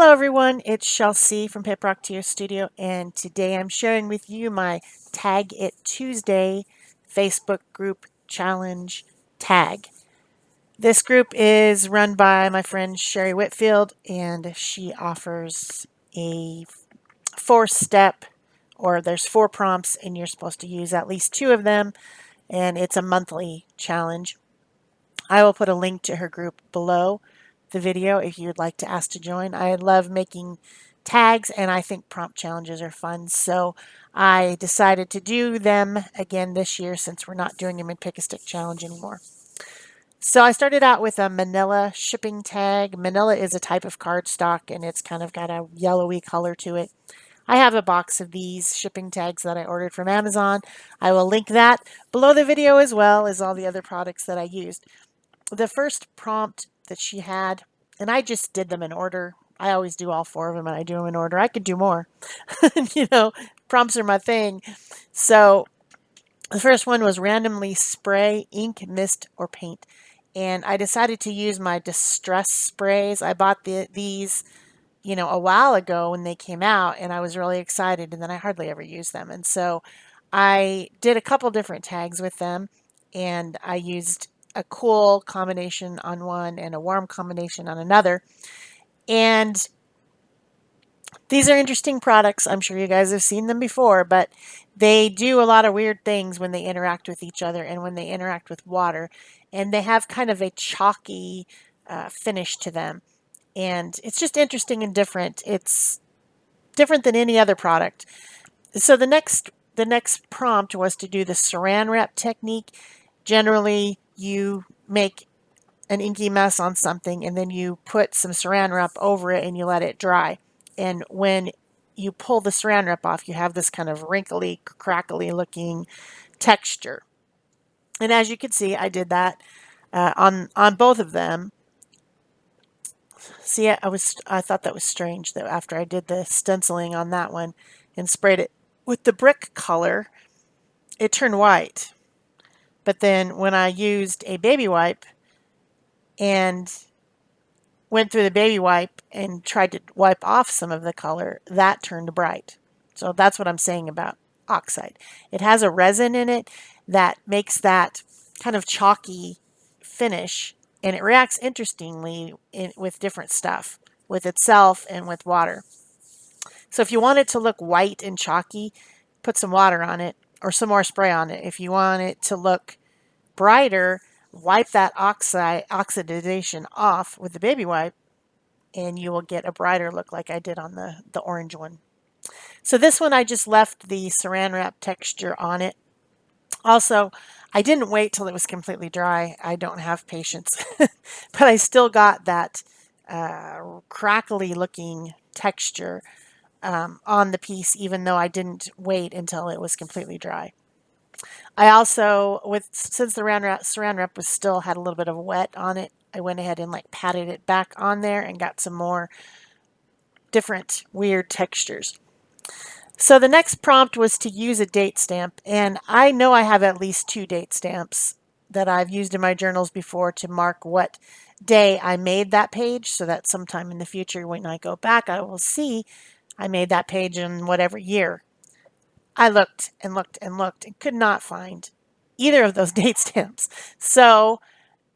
Hello everyone, it's Shel C from PaperOcotilloStudio, and today I'm sharing with you my Tag It Tuesday Facebook group challenge tag. This group is run by my friend Sherry Whitfield, and she offers a 4-step, or there's 4 prompts, and you're supposed to use at least 2 of them, and it's a monthly challenge. I will put a link to her group below the video if you'd like to ask to join. I love making tags, and I think prompt challenges are fun, so I decided to do them again this year since we're not doing them in Pick a Stick Challenge anymore. So I started out with a manila shipping tag. Manila is a type of cardstock, and it's kind of got a yellowy color to it. I have a box of these shipping tags that I ordered from Amazon. I will link that below the video, as well as all the other products that I used. The first prompt that she had, and I just did them in order. I always do all 4 of them, and I do them in order. I could do more. Prompts are my thing. So the first one was randomly spray ink, mist, or paint. And I decided to use my distress sprays. I bought these, a while ago when they came out, and I was really excited, and then I hardly ever use them. And so I did a couple different tags with them, and I used a cool combination on one and a warm combination on another. And these are interesting products. I'm sure you guys have seen them before, but they do a lot of weird things when they interact with each other and when they interact with water. And they have kind of a chalky finish to them. And it's just interesting and different. It's different than any other product. So the next prompt was to do the saran wrap technique. Generally, you make an inky mess on something, and then you put some saran wrap over it and you let it dry. And when you pull the saran wrap off, you have this kind of wrinkly, crackly looking texture. And as you can see, I did that on both of them. See, I thought that was strange that after I did the stenciling on that one and sprayed it with the brick color, it turned white. But then when I used a baby wipe and went through the baby wipe and tried to wipe off some of the color, that turned bright. So that's what I'm saying about oxide. It has a resin in it that makes that kind of chalky finish, and it reacts interestingly with different stuff, with itself and with water. So if you want it to look white and chalky, put some water on it or some more spray on it. If you want it to look brighter, wipe that oxidization off with the baby wipe, and you will get a brighter look like I did on the orange one. So this one, I just left the saran wrap texture on it. Also, I didn't wait till it was completely dry. I don't have patience. But I still got that crackly looking texture on the piece, even though I didn't wait until it was completely dry. I also, since the saran wrap was still had a little bit of wet on it, I went ahead and patted it back on there and got some more different weird textures. So the next prompt was to use a date stamp, and I know I have at least 2 date stamps that I've used in my journals before to mark what day I made that page, so that sometime in the future when I go back I will see I made that page in whatever year. I looked and looked and looked and could not find either of those date stamps. So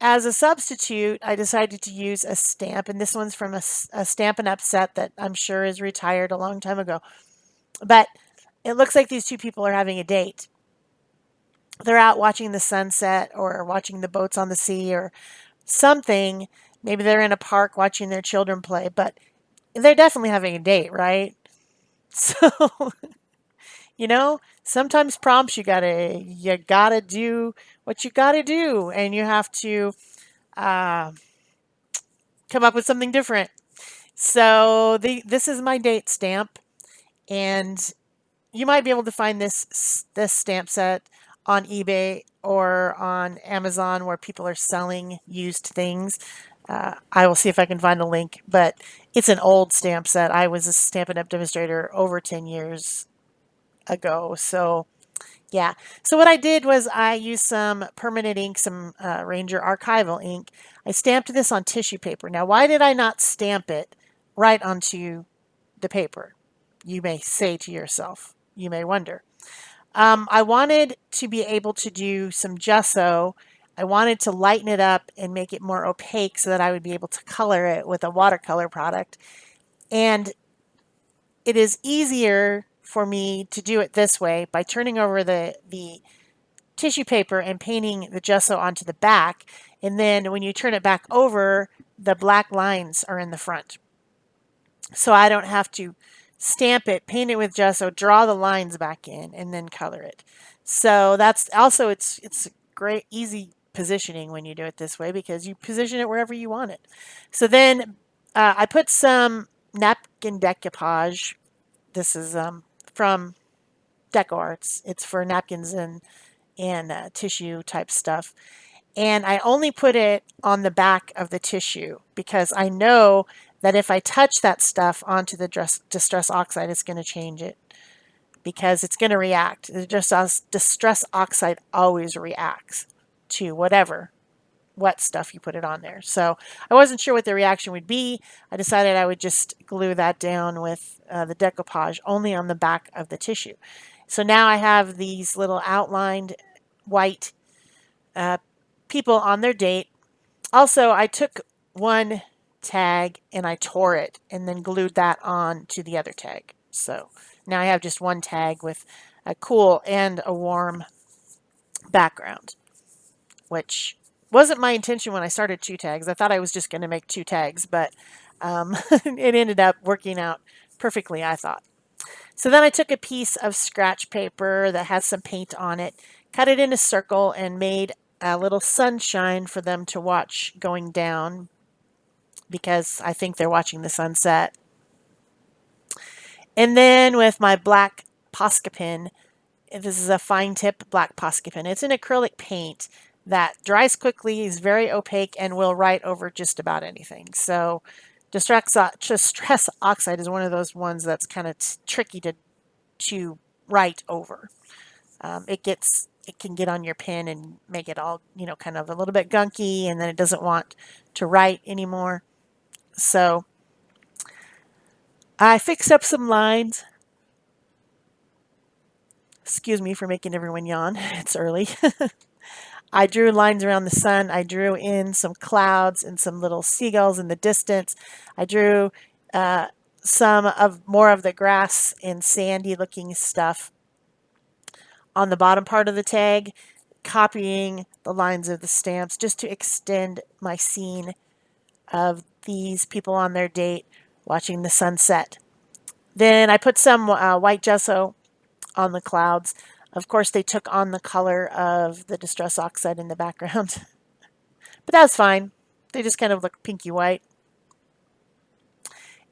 as a substitute, I decided to use a stamp, and this one's from a Stampin' Up! Set that I'm sure is retired a long time ago. But it looks like these 2 people are having a date. They're out watching the sunset or watching the boats on the sea or something. Maybe they're in a park watching their children play, but they're definitely having a date, right? So, sometimes prompts you gotta do what you gotta do, and you have to come up with something different. So this is my date stamp, and you might be able to find this stamp set on eBay or on Amazon where people are selling used things. I will see if I can find a link, but it's an old stamp set. I was a Stampin' Up! Demonstrator over 10 years ago, so yeah. So what I did was I used some permanent ink, some Ranger archival ink. I stamped this on tissue paper. Now, why did I not stamp it right onto the paper, you may say to yourself. You may wonder. I wanted to be able to do some gesso. I wanted to lighten it up and make it more opaque so that I would be able to color it with a watercolor product. And it is easier for me to do it this way by turning over the tissue paper and painting the gesso onto the back. And then when you turn it back over, the black lines are in the front. So I don't have to stamp it, paint it with gesso, draw the lines back in, and then color it. So that's also, it's great, easy positioning when you do it this way because you position it wherever you want it. So then I put some napkin decoupage. This is from Deco Arts. It's for napkins and tissue type stuff. And I only put it on the back of the tissue because I know that if I touch that stuff onto the distress oxide, it's going to change it because it's going to react. The distress oxide always reacts to whatever wet stuff you put it on there. So I wasn't sure what the reaction would be. I decided I would just glue that down with the decoupage only on the back of the tissue. So now I have these little outlined white people on their date. Also, I took one tag and I tore it and then glued that on to the other tag. So now I have just one tag with a cool and a warm background, which wasn't my intention when I started two tags. I thought I was just going to make two tags, but it ended up working out perfectly, I thought. So then I took a piece of scratch paper that has some paint on it, cut it in a circle, and made a little sunshine for them to watch going down because I think they're watching the sunset. And then with my black Posca pen, this is a fine tip black Posca pen. It's an acrylic paint that dries quickly, is very opaque, and will write over just about anything. So distress oxide is one of those ones that's kind of tricky to write over. It can get on your pen and make it all, kind of a little bit gunky, and then it doesn't want to write anymore. So I fixed up some lines. Excuse me for making everyone yawn. It's early. I drew lines around the sun. I drew in some clouds and some little seagulls in the distance. I drew some of more of the grass and sandy looking stuff on the bottom part of the tag, copying the lines of the stamps just to extend my scene of these people on their date watching the sunset. Then I put some white gesso on the clouds. Of course, they took on the color of the distress oxide in the background, but that's fine. They just kind of look pinky white.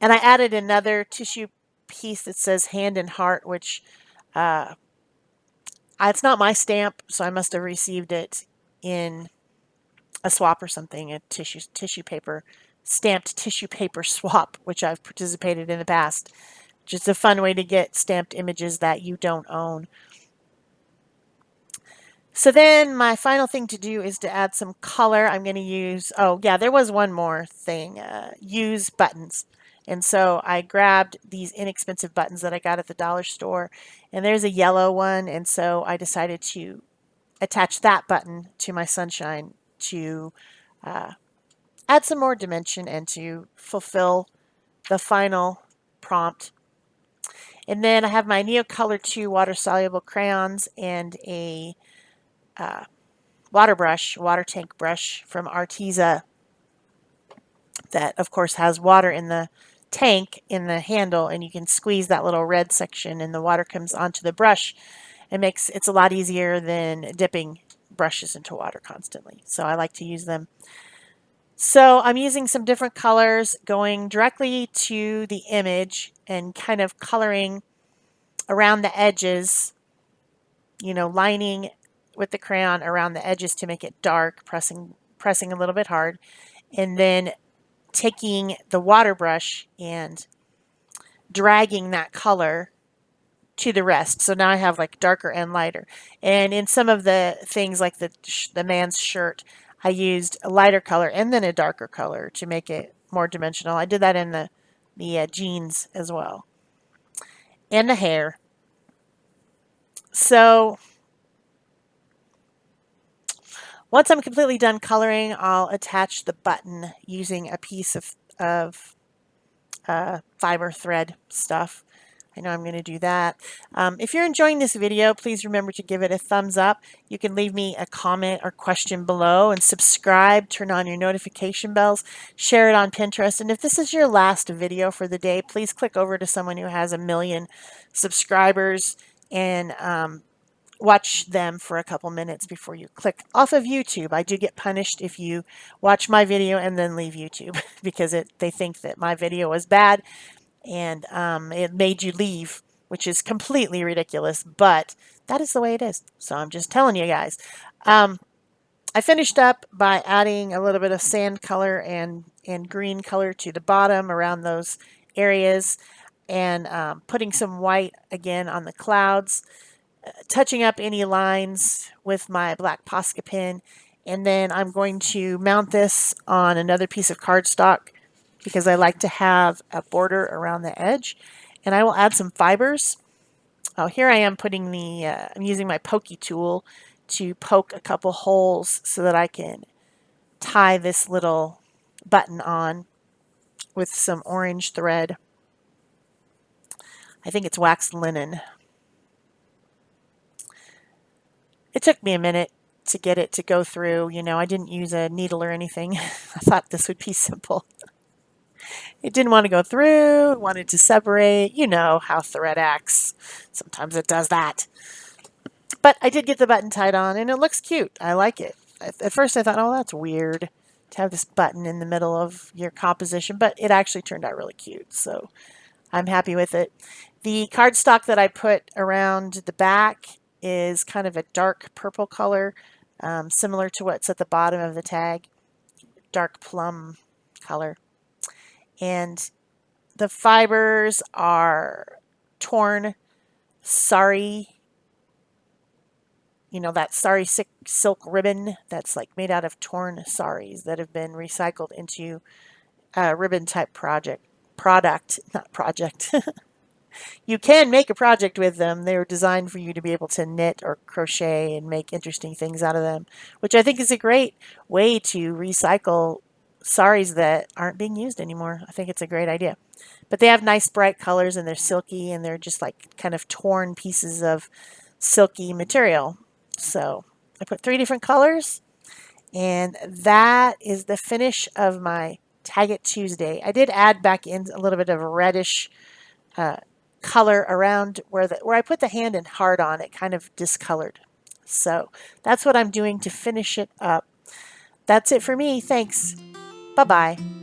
And I added another tissue piece that says hand and heart, which it's not my stamp, so I must have received it in a swap or something, a tissue paper, stamped tissue paper swap, which I've participated in the past. Just a fun way to get stamped images that you don't own. So then my final thing to do is to add some color. I'm going to use, oh yeah, there was one more thing, use buttons. And so I grabbed these inexpensive buttons that I got at the dollar store, and there's a yellow one, and so I decided to attach that button to my sunshine to add some more dimension and to fulfill the final prompt. And then I have my Neocolor 2 water-soluble crayons and a water tank brush from Arteza that, of course, has water in the tank in the handle, and you can squeeze that little red section and the water comes onto the brush. It's a lot easier than dipping brushes into water constantly. So I like to use them. So I'm using some different colors, going directly to the image and kind of coloring around the edges, lining with the crayon around the edges to make it dark, pressing a little bit hard, and then taking the water brush and dragging that color to the rest. So now I have like darker and lighter. And in some of the things like the man's shirt, I used a lighter color and then a darker color to make it more dimensional. I did that in the the jeans as well, and the hair. So once I'm completely done coloring, I'll attach the button using a piece of fiber thread stuff. I know I'm going to do that. If you're enjoying this video, please remember to give it a thumbs up. You can leave me a comment or question below, and subscribe, turn on your notification bells, share it on Pinterest. And if this is your last video for the day, please click over to someone who has 1 million subscribers and watch them for a couple minutes before you click off of YouTube. I do get punished if you watch my video and then leave YouTube because they think that my video was bad and it made you leave, which is completely ridiculous, but that is the way it is. So I'm just telling you guys. I finished up by adding a little bit of sand color and green color to the bottom around those areas, and putting some white again on the clouds, touching up any lines with my black Posca pen, and then I'm going to mount this on another piece of cardstock because I like to have a border around the edge, and I will add some fibers. Oh, here I am putting I'm using my pokey tool to poke a couple holes so that I can tie this little button on with some orange thread. I think it's waxed linen. It took me a minute to get it to go through. You know, I didn't use a needle or anything. I thought this would be simple. It didn't want to go through, it wanted to separate. You know how thread acts. Sometimes it does that. But I did get the button tied on, and it looks cute. I like it. At first I thought, oh, that's weird to have this button in the middle of your composition, but it actually turned out really cute. So I'm happy with it. The cardstock that I put around the back is kind of a dark purple color, similar to what's at the bottom of the tag, dark plum color. And the fibers are torn sari, you know, that sari silk ribbon that's like made out of torn saris that have been recycled into a ribbon type not project. You can make a project with them. They were designed for you to be able to knit or crochet and make interesting things out of them, which I think is a great way to recycle saris that aren't being used anymore. I think it's a great idea. But they have nice bright colors, and they're silky, and they're just like kind of torn pieces of silky material. So I put 3 different colors, and that is the finish of my Tag It Tuesday. I did add back in a little bit of a reddish color around where I put the hand and heart on. It kind of discolored. So that's what I'm doing to finish it up. That's it for me. Thanks. Bye-bye.